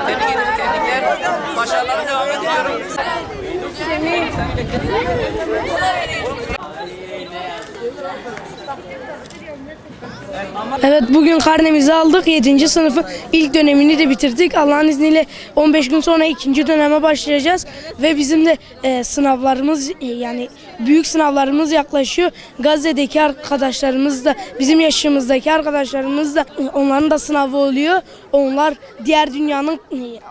Tebrikler. Başarılar devam ediyorum. Evet, bugün karnemizi aldık. 7. sınıfı ilk dönemini de bitirdik. Allah'ın izniyle 15 gün sonra 2. döneme başlayacağız. Ve bizim de sınavlarımız yani büyük sınavlarımız yaklaşıyor. Gazze'deki arkadaşlarımız da bizim yaşımızdaki arkadaşlarımız da onların da sınavı oluyor. Onlar diğer dünyanın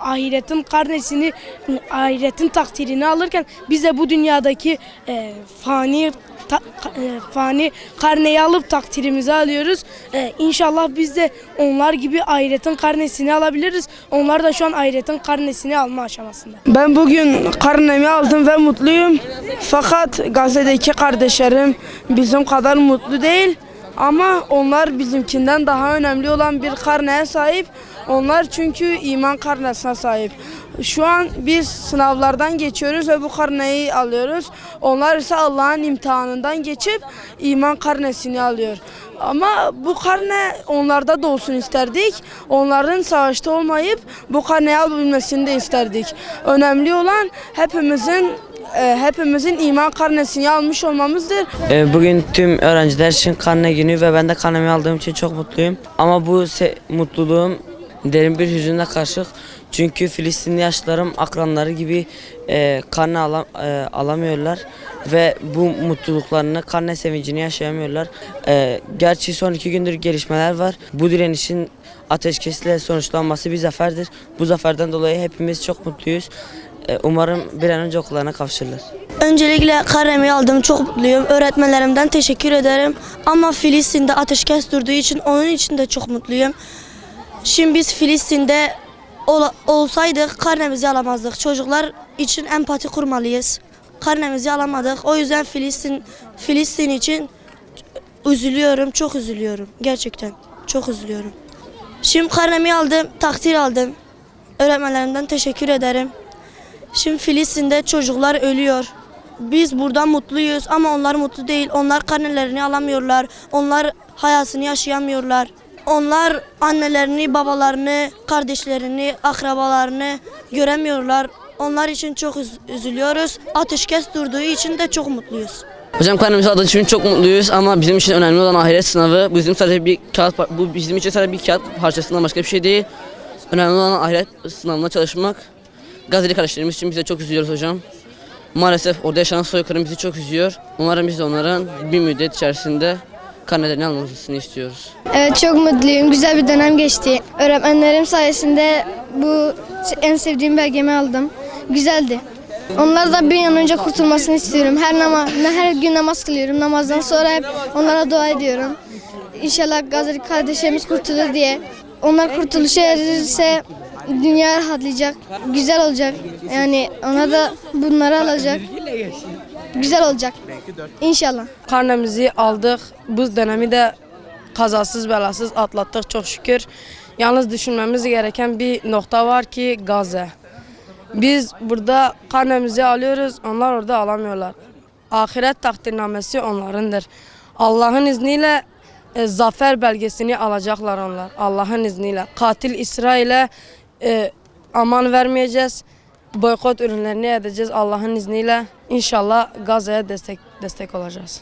ahiretin karnesini, ahiretin takdirini alırken biz de bu dünyadaki fani karneyi alıp takdirimizi alıyoruz. İnşallah biz de onlar gibi ahiretin karnesini alabiliriz. Onlar da şu an ahiretin karnesini alma aşamasında. Ben bugün karnemi aldım ve mutluyum. Fakat Gazze'deki kardeşlerim bizim kadar mutlu değil. Ama onlar bizimkinden daha önemli olan bir karneye sahip. Onlar çünkü iman karnesine sahip. Şu an biz sınavlardan geçiyoruz ve bu karneyi alıyoruz. Onlar ise Allah'ın imtihanından geçip iman karnesini alıyor. Ama bu karne onlarda da olsun isterdik. Onların savaşta olmayıp bu karneyi alabilmesini de isterdik. Önemli olan hepimizin iman karnesini almış olmamızdır. Bugün tüm öğrenciler için karne günü ve ben de karnemi aldığım için çok mutluyum. Ama bu mutluluğum derin bir hüzünle karışık. Çünkü Filistinli yaşlarım akranları gibi karne alamıyorlar ve bu mutluluklarını, karne sevincini yaşayamıyorlar. Gerçi son 2 gündür gelişmeler var. Bu direnişin ateşkesle sonuçlanması bir zaferdir. Bu zaferden dolayı hepimiz çok mutluyuz. Umarım bir an önce okullarına kavuşurlar. Öncelikle karnemi aldım, çok mutluyum. Öğretmenlerimden teşekkür ederim. Ama Filistin'de ateşkes durduğu için onun için de çok mutluyum. Şimdi biz Filistin'de olsaydık karnemizi alamazdık. Çocuklar için empati kurmalıyız. Karnemizi alamadık. O yüzden Filistin için üzülüyorum, çok üzülüyorum. Gerçekten çok üzülüyorum. Şimdi karnemi aldım, takdir aldım. Öğretmenlerimden teşekkür ederim. Şimdi Filistin'de çocuklar ölüyor. Biz burada mutluyuz ama onlar mutlu değil. Onlar karnelerini alamıyorlar. Onlar hayatını yaşayamıyorlar. Onlar annelerini, babalarını, kardeşlerini, akrabalarını göremiyorlar. Onlar için çok üzülüyoruz. Ateşkes durduğu için de çok mutluyuz. Hocam karnemizi aldığı için çok mutluyuz ama bizim için önemli olan ahiret sınavı. Bu bizim için sadece bir kağıt parçasından başka bir şey değil. Önemli olan ahiret sınavına çalışmak. Gazze'li kardeşlerimiz için bize çok üzülüyoruz hocam. Maalesef orada yaşanan soykırım bizi çok üzüyor. Umarım biz de onların bir müddet içerisinde karnelerini almasını istiyoruz. Evet, çok mutluyum. Güzel bir dönem geçti. Öğretmenlerim sayesinde bu en sevdiğim belgemi aldım. Güzeldi. Onlar da bir an önce kurtulmasını istiyorum. Her gün namaz kılıyorum. Namazdan sonra hep onlara dua ediyorum. İnşallah Gazze'li kardeşlerimiz kurtulur diye. Onlar kurtuluşa erirse dünya rahatlayacak. Güzel olacak. Yani ona da bunları alacak. Güzel olacak. İnşallah. Karnemizi aldık. Bu dönemi de kazasız belasız atlattık çok şükür. Yalnız düşünmemiz gereken bir nokta var ki Gazze. Biz burada karnemizi alıyoruz, onlar orada alamıyorlar. Ahiret takdirnamesi onlarındır. Allah'ın izniyle zafer belgesini alacaklar onlar. Allah'ın izniyle. Katil İsrail'e aman vermeyeceğiz. Boykot ürünlerini edeceğiz Allah'ın izniyle. İnşallah Gazze'ye destek olacağız.